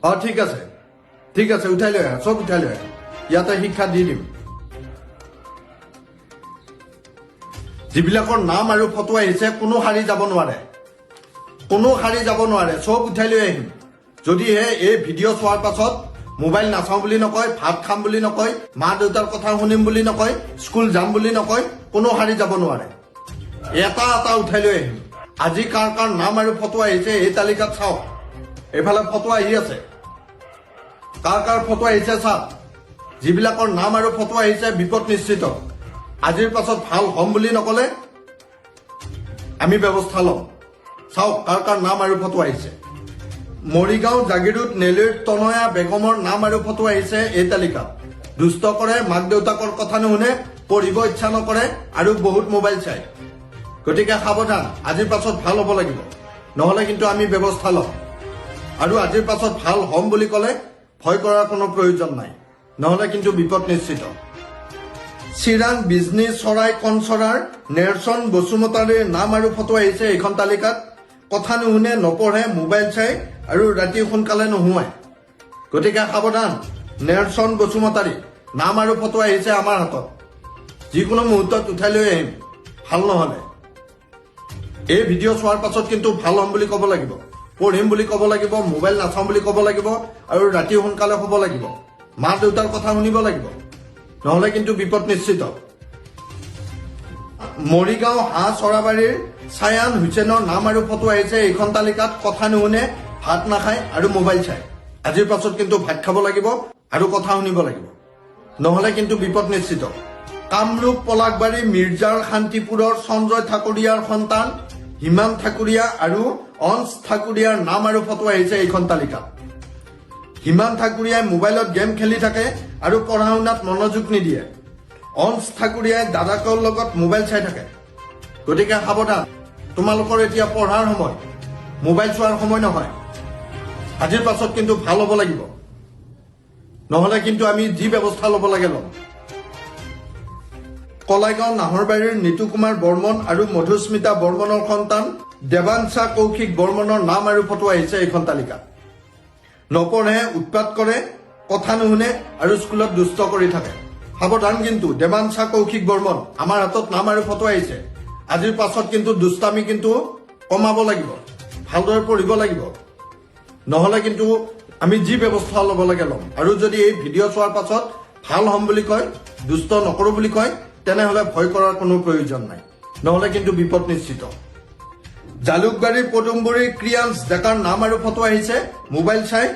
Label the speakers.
Speaker 1: ঠিক আছে উঠাই লৈ আহা, চব উঠাই লৈ আহা, ইয়াতে শিক্ষা দি দিম। যিবিলাকৰ নাম আৰু ফটো আহিছে কোনো সাৰি যাব নোৱাৰে, চব উঠাই লৈ আহিম। যদিহে এই ভিডিঅ' চোৱাৰ পাছত মোবাইল নাচাওঁ বুলি নকয়, ভাত খাম বুলি নকয়, মা দেউতাৰ কথা শুনিম বুলি নকয়, স্কুল যাম বুলি নকয়, কোনো সাৰি যাব নোৱাৰে। এটা এটা উঠাই লৈ আহিম। আজি কাৰ কাৰ নাম আৰু ফটো আহিছে এই তালিকাত চাওক। এইফালে ফটো আহি আছে, কাৰ কাৰ ফটো আহিছে চাওক। যিবিলাকৰ নাম আৰু ফটো আহিছে বিপদ নিশ্চিত। আজিৰ পাছত ভাল হ'ম বুলি নকলে আমি ব্যৱস্থা ল'ম। চাওক কাৰ কাৰ নাম আৰু ফটো আহিছে। মৰিগাঁও জাগিৰোড নেলিৰ তনয়া বেগমৰ নাম আৰু ফটো আহিছে এই তালিকাত। দুষ্ট কৰে, মাক দেউতাকৰ কথা নুশুনে, পঢ়িব ইচ্ছা নকৰে আৰু বহুত মোবাইল চায়। গতিকে সাৱধান, আজিৰ পাছত ভাল হ'ব লাগিব, নহলে কিন্তু আমি ব্যৱস্থা ল'ম। আৰু আজিৰ পাছত ভাল হ'ম বুলি ক'লে ভয় কৰাৰ কোনো প্ৰয়োজন নাই, নহলে কিন্তু বিপদ নিশ্চিত। চিৰাং বিজনী চৰাই কনচৰাৰ নেৰচন বসুমতাৰীৰ নাম আৰু ফটো আহিছে এইখন তালিকাত। কথা নুশুনে, নপঢ়ে, মোবাইল চাই আৰু ৰাতি সোনকালে নোহোৱায়। গতিকে সাৱধান, নেৰচন বসুমতাৰী নাম আৰু ফটো আহিছে আমাৰ হাতত। যিকোনো মুহূৰ্তত উঠাই লৈ আহিম ভাল নহলে। এই ভিডিঅ' চোৱাৰ পাছত কিন্তু ভাল হ'ম বুলি ক'ব লাগিব, পঢ়িম বুলি ক'ব লাগিব, মোবাইল নাচাওঁ বুলি ক'ব লাগিব আৰু ৰাতি সোনকালে শুব লাগিব, মা দেউতাৰ কথা শুনিব লাগিব, নহলে কিন্তু বিপদ নিশ্চিত। মৰিগাঁও হাঁহ চৰাবাৰীৰ ছায়ান হুছেইনৰ নাম আৰু ফটো আহিছে এইখন তালিকাত। কথা নুশুনে, ভাত নাখায় আৰু মোবাইল চায়। আজিৰ পাছত কিন্তু ভাত খাব লাগিব আৰু কথা শুনিব লাগিব, নহলে কিন্তু বিপদ নিশ্চিত। কামৰূপ পলাকবাৰী মিৰ্জাৰ শান্তিপুৰৰ সঞ্জয় ঠাকুৰীয়াৰ সন্তান হিমান ঠাকুৰীয়া আৰু অঞ্চ ঠাকুৰীয়াৰ নাম আৰু ফটো আহিছে এইখন তালিকাত। হিমান ঠাকুৰীয়াই মোবাইলত গেম খেলি থাকে আৰু পঢ়া শুনাত মনোযোগ নিদিয়ে। অঞ্চ ঠাকুৰীয়াই দাদাকৰ লগত মোবাইল চাই থাকে। গতিকে সাৱধান, তোমালোকৰ এতিয়া পঢ়াৰ সময়, মোবাইল চোৱাৰ সময় নহয়। আজিৰ পাছত কিন্তু ভাল হ'ব লাগিব, নহলে কিন্তু আমি যি ব্যৱস্থা ল'ব লাগে ল'ম। কলাইগাঁও নাহৰবাৰীৰ নিতু কুমাৰ বৰ্মন আৰু মধুস্মিতা বৰ্মনৰ সন্তান দেৱাংশা কৌশিক বৰ্মনৰ নাম আৰু ফটো আহিছে এইখন তালিকাত। নপঢ়ে, উৎপাত কৰে, কথা নুশুনে আৰু স্কুলত দুষ্ট কৰি থাকে। সাৱধান কিন্তু, দেৱাংশা কৌশিক বৰ্মন আমাৰ হাতত নাম আৰু ফটো আহিছে। আজিৰ পাছত কিন্তু দুষ্টামি কিন্তু কমাব লাগিব, ভালদৰে পঢ়িব লাগিব, নহলে কিন্তু আমি যি ব্যৱস্থা ল'ব লাগে ল'ম। আৰু যদি এই ভিডিঅ' চোৱাৰ পাছত ভাল হ'ম বুলি কয়, দুষ্ট নকৰো বুলি কয়, তেনেহলে ভয় কৰাৰ কোনো প্ৰয়োজন নাই, নহলে কিন্তু বিপদ নিশ্চিত। জালুকবাৰীৰ পদুমবাৰীৰ ক্ৰিয়াঞ্চ ডেকাৰ নাম আৰু ফটো আহিছে। মোবাইল চাই